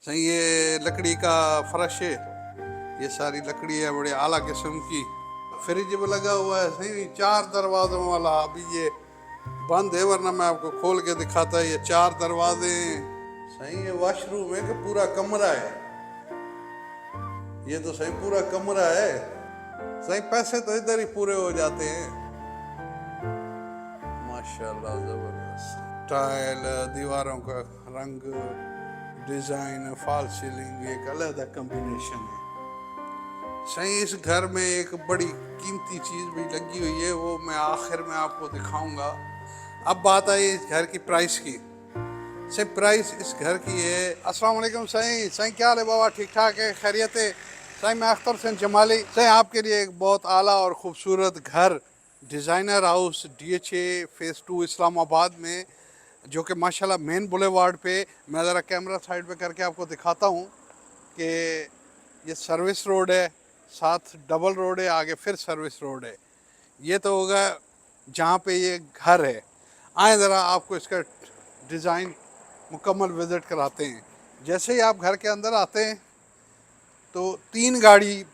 सही ये लकड़ी का फर्श है। ये सारी लकड़ी है बड़े आला किस्म की। फ्रिज भी लगा हुआ है सही 4 दरवाजों वाला। अभी ये बंद है वरना मैं आपको खोल के दिखाता है। ये 4 दरवाजे हैं। सही ये वॉशरूम है कि पूरा कमरा है। ये तो सही पूरा कमरा है। सही पैसे तो इधर ही पूरे हो जाते हैं। माशाल्लाह जबरदस्त टाइल, दीवारों का रंग, डिजाइन, फॉल सीलिंग एक अलग कॉम्बिनेशन है। सही इस घर में एक बड़ी कीमती चीज भी लगी हुई है, वो मैं आखिर में आपको दिखाऊंगा। अब बात आई इस घर की प्राइस की। सही प्राइस इस घर की है। अस्सलाम वालेकुम सही सही क्या हाल है बाबा, ठीक ठाक है, खैरियत है। सही मैं अख्तर हुसैन जमाली सही आपके लिए एक बहुत आला और ख़ूबसूरत घर designer house DHA phase 2 Islamabad में, जो कि माशाल्लाह मेन बुलेवार्ड पे। मैं ज़रा कैमरा साइड पे करके आपको दिखाता हूँ कि ये सर्विस रोड है, साथ डबल रोड है, आगे फिर सर्विस रोड है। ये तो होगा जहाँ पे ये घर है। आए ज़रा आपको इसका डिज़ाइन मुकम्मल विज़िट कराते हैं। जैसे ही आप घर के अंदर आते हैं तो 3 गाड़ी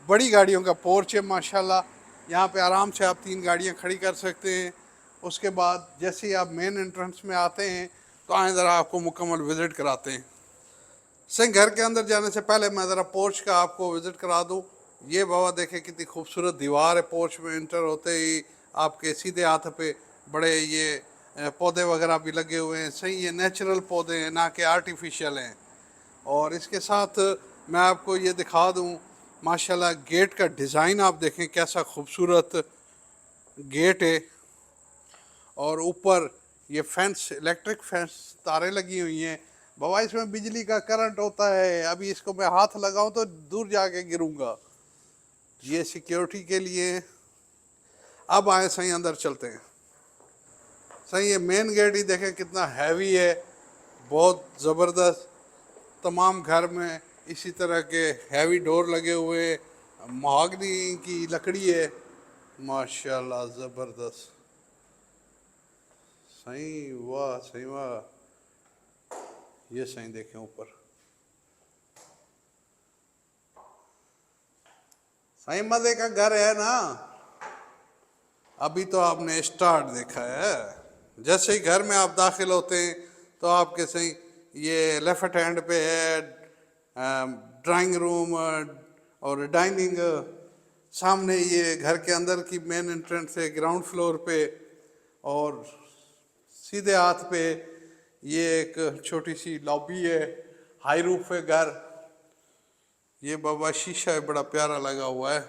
बड़ी गाड़ियों का पोर्च है माशाल्लाह। यहाँ पे आराम से आप 3 गाड़ियाँ खड़ी कर सकते हैं। उसके बाद जैसे ही आप मेन एंट्रेंस में आते हैं तो आए ज़रा आपको मुकम्मल विज़िट कराते हैं। सही घर के अंदर जाने से पहले मैं ज़रा पोर्च का आपको विज़िट करा दूँ। ये बाबा देखे कितनी खूबसूरत दीवार है। पोर्च में इंटर होते ही आपके सीधे हाथ पे बड़े ये पौधे वगैरह भी लगे हुए हैं। सही ये नेचुरल पौधे हैं, ना कि आर्टिफिशियल हैं। और इसके साथ मैं आपको ये दिखा दूँ माशाल्लाह गेट का डिज़ाइन आप देखें कैसा खूबसूरत गेट है। और ऊपर ये फेंस, इलेक्ट्रिक फेंस तारें लगी हुई हैं। बाबा इसमें बिजली का करंट होता है, अभी इसको मैं हाथ लगाऊं तो दूर जाके गिरूंगा। ये सिक्योरिटी के लिए। अब आए सही अंदर चलते हैं। सही ये मेन गेट ही देखें कितना हैवी है, बहुत ज़बरदस्त। तमाम घर में इसी तरह के हैवी डोर लगे हुए, महागनी की लकड़ी है माशाल्लाह ज़बरदस्त। सही वाह, सही वाह। ये सही देखें ऊपर। सही मजे का घर है ना। अभी तो आपने स्टार्ट देखा है। जैसे ही घर में आप दाखिल होते हैं तो आपके सही ये लेफ्ट हैंड पे है ड्राइंग रूम और डाइनिंग। सामने ये घर के अंदर की मेन एंट्रेंस है ग्राउंड फ्लोर पे। और सीधे हाथ पे ये एक छोटी सी लॉबी है, हाई रूफ है घर। ये बाबा शीशा है बड़ा प्यारा लगा हुआ है।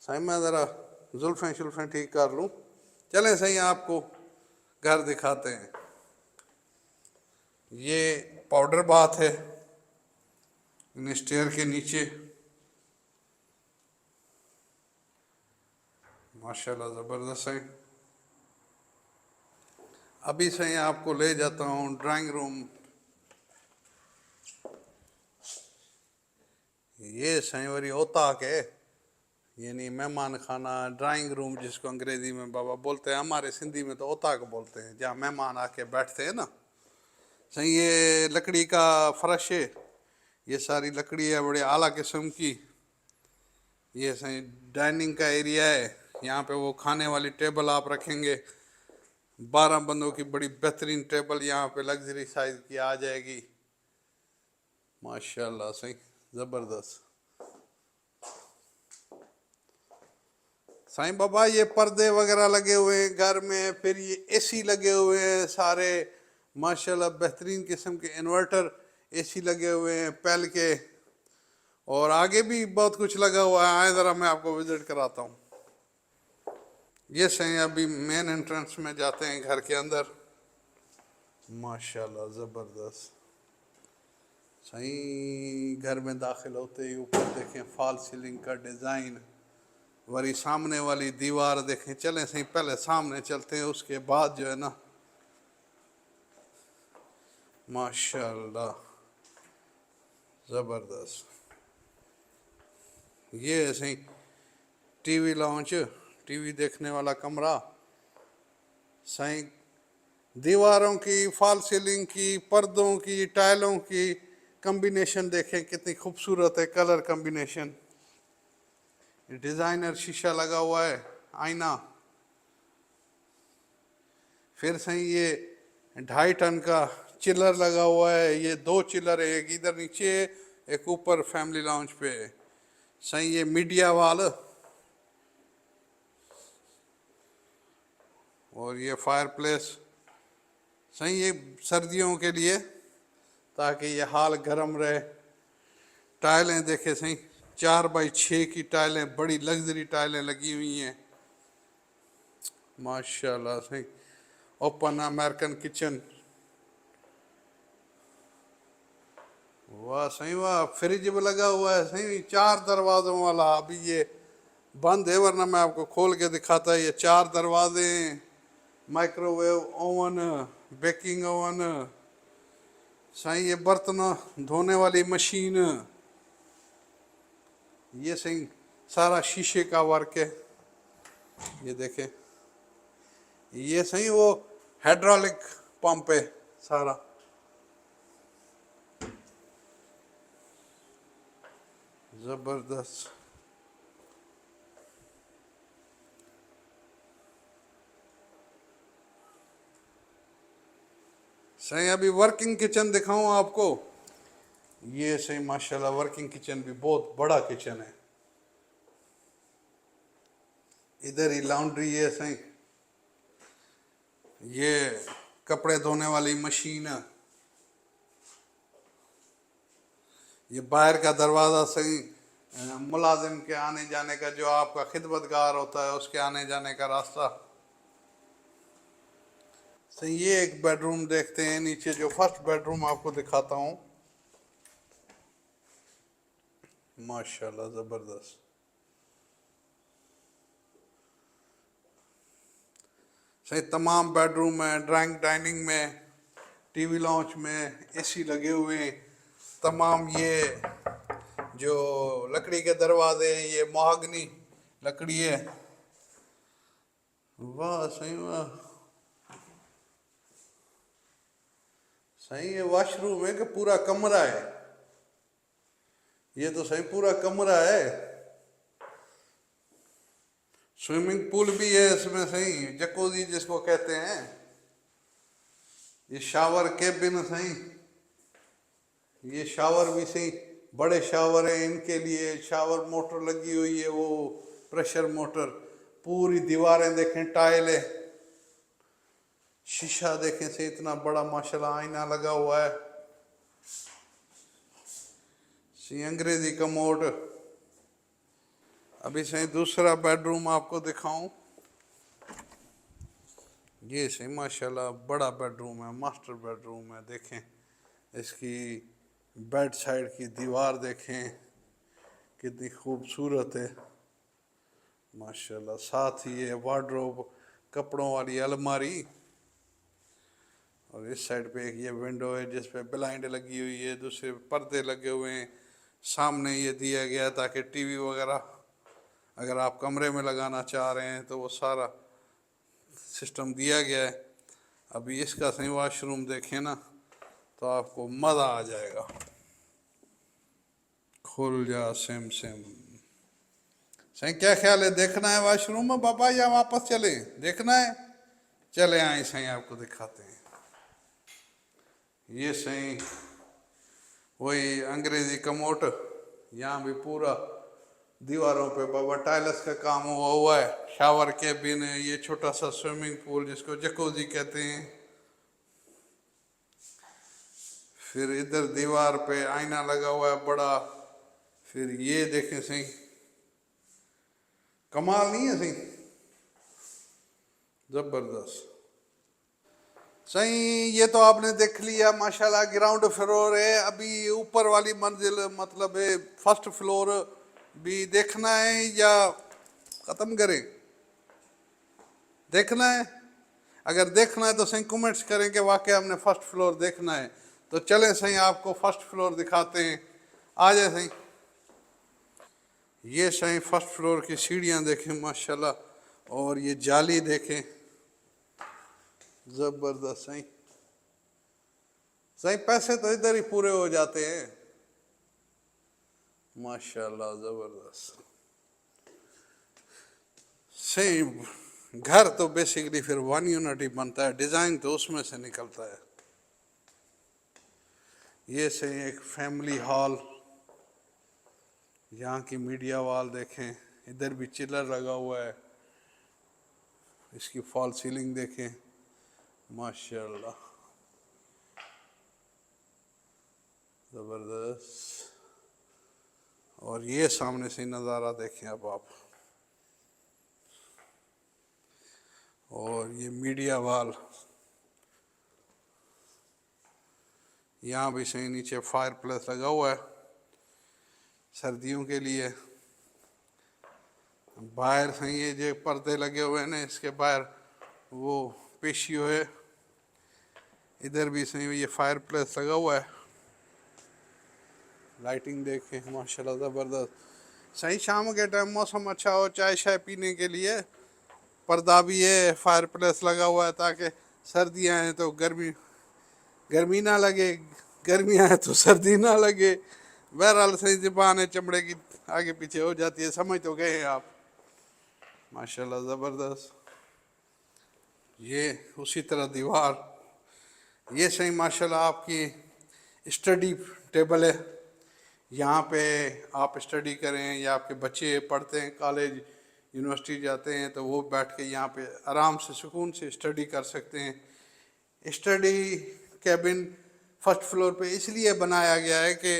सही मैं ज़रा जुल्फ़ें शुल्फ़ें ठीक कर लूँ। चलें सही आपको घर दिखाते हैं। ये पाउडर बाथ है इन स्टेयर के नीचे। माशाल्लाह ज़बरदस्त है। अभी सही आपको ले जाता हूँ ड्राइंग रूम। ये सही वरी ओताक है, यानी मेहमान खाना, ड्राइंग रूम जिसको अंग्रेज़ी में बाबा बोलते हैं। हमारे सिंधी में तो ओताक बोलते हैं, जहाँ मेहमान आके बैठते हैं ना। सही ये लकड़ी का फर्श है। ये सारी लकड़ी है बड़े आला किस्म की। ये सही डाइनिंग का एरिया है। यहाँ पे वो खाने वाली टेबल आप रखेंगे, 12 बंदों की बड़ी बेहतरीन टेबल यहाँ पे लग्जरी साइज की आ जाएगी माशाल्लाह। सही ज़बरदस्त। साईं बाबा ये पर्दे वगैरह लगे हुए हैं घर में, फिर ये AC लगे हुए हैं सारे माशाल्लाह। बेहतरीन किस्म के इन्वर्टर AC लगे हुए हैं पहल के। और आगे भी बहुत कुछ लगा हुआ है। आए ज़रा मैं आपको विज़िट कराता हूँ। ये सही अभी मेन एंट्रेंस में जाते हैं घर के अंदर। माशाल्लाह ज़बरदस्त। सही घर में दाखिल होते ही ऊपर देखें फॉल सीलिंग का डिज़ाइन, वरी सामने वाली दीवार देखें। चलें सही पहले सामने चलते हैं, उसके बाद जो है ना माशाल्लाह ज़बरदस्त। ये है सही TV लॉन्च, TV देखने वाला कमरा। सही दीवारों की, फॉल सीलिंग की, पर्दों की, टाइलों की कॉम्बिनेशन देखें कितनी खूबसूरत है, कलर कॉम्बिनेशन। डिजाइनर शीशा लगा हुआ है, आईना। फिर सही ये 2.5 टन का चिलर लगा हुआ है, ये 2 चिलर है, एक इधर नीचे है, एक ऊपर फैमिली लाउंज पे है। सही ये मीडिया वाल, और ये फायर प्लेस सही ये सर्दियों के लिए, ताकि ये हाल गर्म रहे। टाइलें देखे सही, 4x6 की टाइलें, बड़ी लग्जरी टाइलें लगी हुई हैं माशाल्लाह। सही ओपन अमेरिकन किचन, वाह सही वाह। फ्रिज भी लगा हुआ है सही, 4 दरवाजों वाला। अभी ये बंद है, वरना मैं आपको खोल के दिखाता। ये 4 दरवाजे, माइक्रोवेव ओवन, बेकिंग ओवन, सही ये बर्तन धोने वाली मशीन, ये सही सारा शीशे का वर्क है। ये देखें, ये सही वो हाइड्रोलिक पंप है सारा। जबरदस्त। सही अभी वर्किंग किचन दिखाऊं आपको। ये सही माशाल्लाह वर्किंग किचन भी बहुत बड़ा किचन है। इधर ही लॉन्ड्री है सही, ये कपड़े धोने वाली मशीन, ये बाहर का दरवाज़ा सही मुलाजिम के आने जाने का, जो आपका खिदमतगार होता है उसके आने जाने का रास्ता। सही ये एक बेडरूम देखते हैं नीचे, जो फर्स्ट बेडरूम आपको दिखाता हूँ। माशाल्लाह ज़बरदस्त। सही तमाम बेडरूम में, ड्राइंग डाइनिंग में, टीवी लॉन्च में एसी लगे हुए हैं तमाम। ये जो लकड़ी के दरवाजे हैं, ये मोहगनी लकड़ी है। वाह सही वाह। सही ये वॉशरूम है कि पूरा कमरा है? ये तो सही पूरा कमरा है। स्विमिंग पूल भी है इसमें सही, जकूजी जिसको कहते हैं। ये शावर केबिन सही, ये शावर भी सही, बड़े शावर है, इनके लिए शावर मोटर लगी हुई है, वो प्रेशर मोटर। पूरी दीवारें देखें टाइल है, शीशा देखें से इतना बड़ा माशाल्लाह, आईना लगा हुआ है। सी अंग्रेजी कमोड। अभी सही दूसरा बेडरूम आपको दिखाऊं। ये सही माशाल्लाह बड़ा बेडरूम है, मास्टर बेडरूम है। देखें इसकी बेड साइड की दीवार देखें कितनी खूबसूरत है माशाल्लाह। साथ ही ये वार्डरोब, कपड़ों वाली अलमारी, और इस साइड पे एक ये विंडो है जिस पे ब्लाइंड लगी हुई है, दूसरे पर्दे लगे हुए हैं। सामने ये दिया गया है ताकि टीवी वगैरह अगर आप कमरे में लगाना चाह रहे हैं तो वो सारा सिस्टम दिया गया है। अभी इसका सही वॉशरूम देखें ना तो आपको मज़ा आ जाएगा। खुल जा सेम सेम। सही क्या ख्याल है, देखना है वॉशरूम में पापा या वापस चले? देखना है, चले आए सही आपको दिखाते हैं। ये सही वही अंग्रेजी कमोट, यहाँ भी पूरा दीवारों पे बाबा टाइल्स का काम हुआ है। शावर केबिन है, ये छोटा सा स्विमिंग पूल जिसको जकूजी कहते हैं। फिर इधर दीवार पे आईना लगा हुआ है बड़ा। फिर ये देखें सही, कमाल नहीं है सही, जबरदस्त। सही ये तो आपने देख लिया माशाल्लाह, ग्राउंड फ्लोर है। अभी ऊपर वाली मंजिल मतलब है फर्स्ट फ्लोर भी देखना है या ख़त्म करें? देखना है? अगर देखना है तो सही कमेंट्स करें कि वाकई हमने फर्स्ट फ्लोर देखना है। तो चलें सही आपको फर्स्ट फ्लोर दिखाते हैं, आ जाए सही। ये सही फर्स्ट फ्लोर की सीढ़ियाँ देखें माशाल्लाह, और ये जाली देखें, जबरदस्त सही। सही पैसे तो इधर ही पूरे हो जाते हैं। माशाल्लाह जबरदस्त। सही। घर तो बेसिकली फिर वन यूनिट ही बनता है, डिजाइन तो उसमें से निकलता है। ये सही एक फैमिली हॉल। यहाँ की मीडिया वॉल देखें, इधर भी चिलर लगा हुआ है। इसकी फॉल सीलिंग देखें, माशाल्लाह जबरदस्त। और ये सामने से नज़ारा देखें अब आप। और ये मीडिया वॉल, यहाँ भी सही नीचे फायर प्लेस लगा हुआ है सर्दियों के लिए। बाहर सही ये जो पर्दे लगे हुए हैं ना, इसके बाहर वो पेशियो है। इधर भी सही ये फायर प्लेस लगा हुआ है। लाइटिंग देखें माशाल्लाह ज़बरदस्त। सही शाम के टाइम मौसम अच्छा हो, चाय शाय पीने के लिए पर्दा भी है, फायर प्लेस लगा हुआ है ताकि सर्दियाँ हैं तो गर्मी ना लगे, गर्मियाँ हैं तो सर्दी ना लगे। बहरहाल सही ज़बान है चमड़े की आगे पीछे हो जाती है, समझ तो गए हैं आप। माशाल्लाह ज़बरदस्त। ये उसी तरह दीवार, ये सही माशाल्लाह आपकी स्टडी टेबल है। यहाँ पे आप स्टडी करें या आपके बच्चे पढ़ते हैं, कॉलेज यूनिवर्सिटी जाते हैं तो वो बैठ के यहाँ पे आराम से सुकून से स्टडी कर सकते हैं। स्टडी कैबिन फर्स्ट फ्लोर पे इसलिए बनाया गया है कि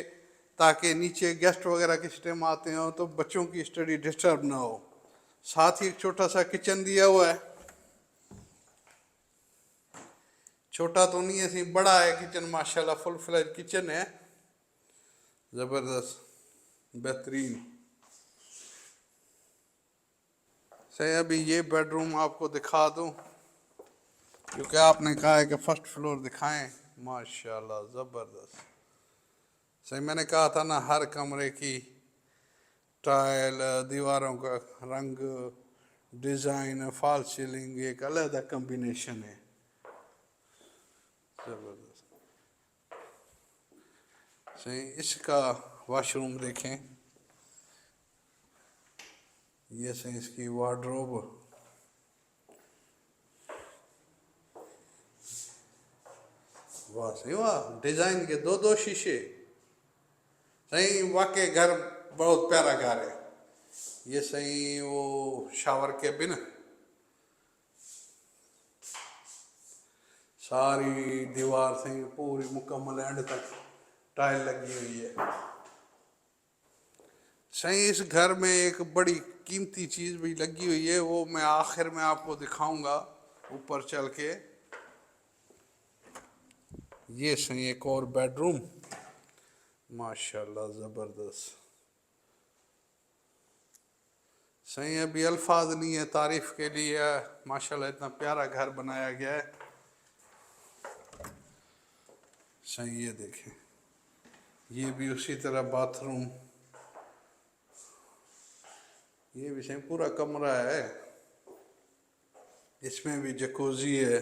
ताकि नीचे गेस्ट वगैरह किसी टाइम आते हो तो बच्चों की स्टडी डिस्टर्ब ना हो। साथ ही एक छोटा सा किचन दिया हुआ है। छोटा तो नहीं है, सी बड़ा है किचन माशाल्लाह, फुल फ्लेज किचन है, ज़बरदस्त बेहतरीन। सही अभी ये बेडरूम आपको दिखा दूं क्योंकि आपने कहा है कि फर्स्ट फ्लोर दिखाएं। माशाल्लाह ज़बरदस्त। सही मैंने कहा था ना, हर कमरे की टाइल, दीवारों का रंग, डिज़ाइन, फॉल सीलिंग एक अलग कम्बिनेशन है, ज़बरदस्त। सही इसका वॉशरूम देखें, ये सही इसकी वार्डरोब, वाह सही वाह। डिज़ाइन के दो दो शीशे, सही वाकई घर बहुत प्यारा घर है। ये सही वो शावर केबिन, सारी दीवार सही पूरी मुकम्मल एंड तक टाइल लगी हुई है। सही इस घर में एक बड़ी कीमती चीज़ भी लगी हुई है, वो मैं आखिर में आपको दिखाऊंगा ऊपर चल के। ये सही एक और बेडरूम, माशाल्लाह ज़बरदस्त। सही अभी अल्फाज नहीं है तारीफ़ के लिए, माशाल्लाह इतना प्यारा घर बनाया गया है। सही ये देखें, ये भी उसी तरह बाथरूम, ये भी सही पूरा कमरा है, इसमें भी जकूज़ी है,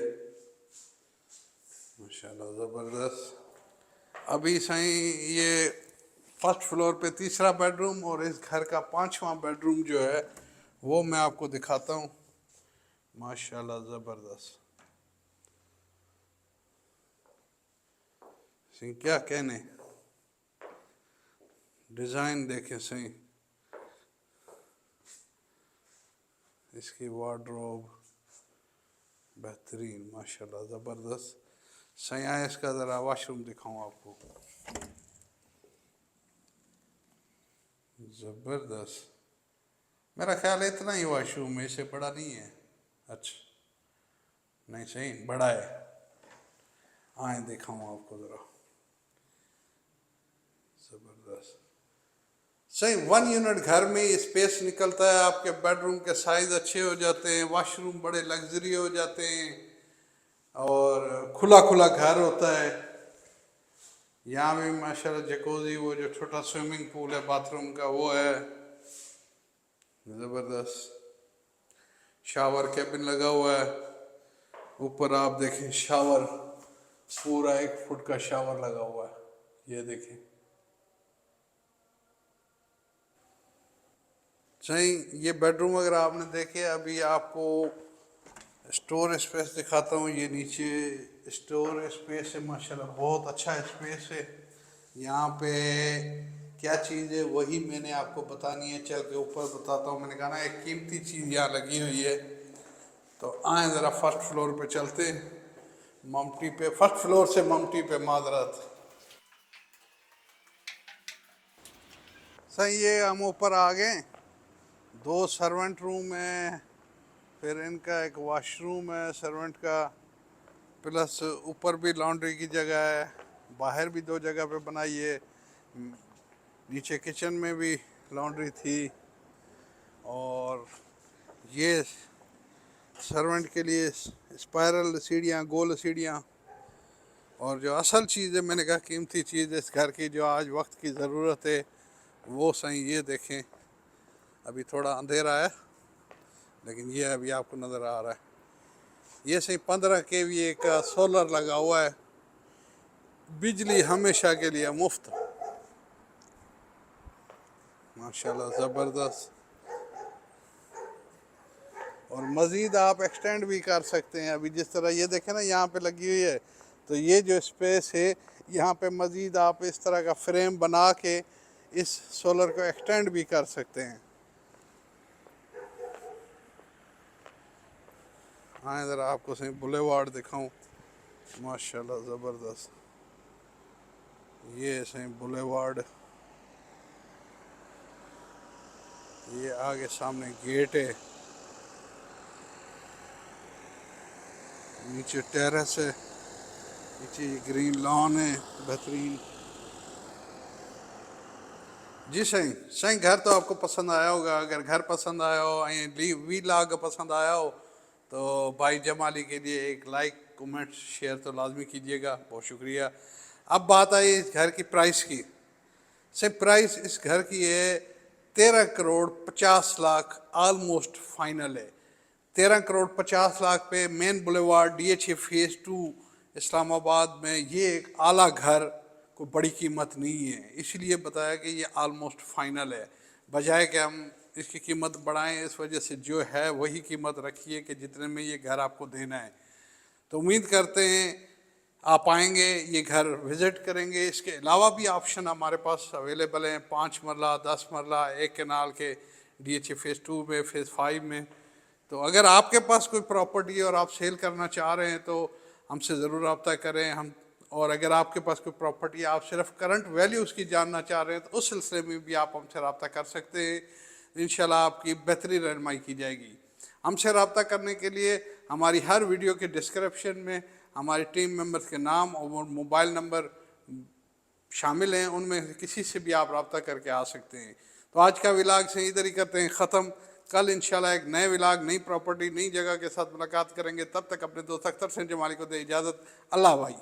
माशाल्लाह ज़बरदस्त। अभी सही ये फर्स्ट फ्लोर पे तीसरा बेडरूम और इस घर का पांचवा बेडरूम जो है वो मैं आपको दिखाता हूँ। माशाल्लाह ज़बरदस्त। सही क्या कहने, डिज़ाइन देखें सही, इसकी वार्डरोब बेहतरीन, माशाल्लाह ज़बरदस्त। सही आए इसका ज़रा वॉशरूम दिखाऊँ आपको, ज़बरदस्त। मेरा ख्याल है इतना ही वॉशरूम है, इससे बड़ा नहीं है। अच्छा नहीं सही बड़ा है, आए दिखाऊँ आपको ज़रा, ज़बरदस्त। सही वन यूनिट घर में स्पेस निकलता है, आपके बेडरूम के साइज अच्छे हो जाते हैं, वॉशरूम बड़े लग्जरी हो जाते हैं और खुला खुला घर होता है। यहाँ भी माशाल्लाह जकूज़ी, वो जो छोटा स्विमिंग पूल है बाथरूम का वो है, ज़बरदस्त। शावर कैबिन लगा हुआ है, ऊपर आप देखें शावर, पूरा 1 फुट का शावर लगा हुआ है, ये देखें। सही, ये बेडरूम अगर आपने देखे, अभी आपको स्टोर स्पेस दिखाता हूँ। ये नीचे स्टोर स्पेस है, माशाल्लाह बहुत अच्छा स्पेस है। यहाँ पे क्या चीज़ है वही मैंने आपको बतानी है, चल के ऊपर बताता हूँ। मैंने कहा ना एक कीमती चीज़ यहाँ लगी हुई है। तो आए ज़रा फर्स्ट फ्लोर पे चलते हैं, ममटी पे, फर्स्ट फ्लोर से ममटी पे, माजरत। सही, ये हम ऊपर आ गए। 2 सर्वेंट रूम है, फिर इनका एक वॉशरूम है सर्वेंट का, प्लस ऊपर भी लॉन्ड्री की जगह है, बाहर भी 2 जगह पे बनाई है। नीचे किचन में भी लॉन्ड्री थी। और ये सर्वेंट के लिए स्पायरल सीढ़ियाँ, गोल सीढ़ियाँ। और जो असल चीज़ है, मैंने कहा कीमती चीज़ इस घर की जो आज वक्त की ज़रूरत है, वो सही ये देखें। अभी थोड़ा अंधेरा है लेकिन ये अभी आपको नज़र आ रहा है। ये सही 15 kVA का सोलर लगा हुआ है, बिजली हमेशा के लिए मुफ्त। माशाल्लाह ज़बरदस्त। और मज़ीद आप एक्सटेंड भी कर सकते हैं। अभी जिस तरह ये देखें ना, यहाँ पे लगी हुई है, तो ये जो स्पेस है यहाँ पे मज़ीद आप इस तरह का फ्रेम बना के इस सोलर को एक्सटेंड भी कर सकते हैं। हाँ, ज़रा आपको सही बुलेवार्ड दिखाऊं, माशाल्लाह ज़बरदस्त। ये सही बुलेवार्ड, ये आगे सामने गेट है, नीचे टेरेस है, नीचे ग्रीन लॉन है बेहतरीन। जी सही सही, घर तो आपको पसंद आया होगा। अगर घर पसंद आया हो, वी लाग पसंद आया हो, तो भाई जमाली के लिए एक लाइक कमेंट शेयर तो लाजमी कीजिएगा, बहुत शुक्रिया। अब बात आई इस घर की प्राइस की। से प्राइस इस घर की है 13 करोड़ 50 लाख, ऑलमोस्ट फाइनल है। 13 करोड़ 50 लाख पे main boulevard DHA phase 2 Islamabad में ये एक आला घर, कोई बड़ी कीमत नहीं है, इसलिए बताया कि ये ऑलमोस्ट फाइनल है। बजाय कि हम इसकी कीमत बढ़ाएं, इस वजह से जो है वही कीमत रखिए कि जितने में ये घर आपको देना है। तो उम्मीद करते हैं आप आएंगे, ये घर विज़िट करेंगे। इसके अलावा भी ऑप्शन हमारे पास अवेलेबल हैं, 5 मरला, 10 मरला, 1 कनाल के DHA फेज़ 2 में, फेज़ 5 में। तो अगर आपके पास कोई प्रॉपर्टी और आप सेल करना चाह रहे हैं तो हमसे ज़रूर रब्ता करें। हम, और अगर आपके पास कोई प्रॉपर्टी आप सिर्फ करंट वैल्यू उसकी जानना चाह रहे हैं तो उस सिलसिले में भी आप हमसे रब्ता कर सकते हैं। इंशाल्लाह आपकी बेहतरीन रहनुमाई की जाएगी। हमसे रब्ता करने के लिए हमारी हर वीडियो के डिस्क्रिप्शन में हमारी टीम मेंबर्स के नाम और मोबाइल नंबर शामिल हैं, उनमें किसी से भी आप रब्ता करके आ सकते हैं। तो आज का व्लॉग से इधर ही करते हैं ख़त्म। कल इंशाल्लाह एक नए व्लॉग, नई प्रॉपर्टी, नई जगह के साथ मुलाकात करेंगे। तब तक अपने दोस्त अख्तर हुसैन जमाली को दे इजाज़त। अल्लाह भाई।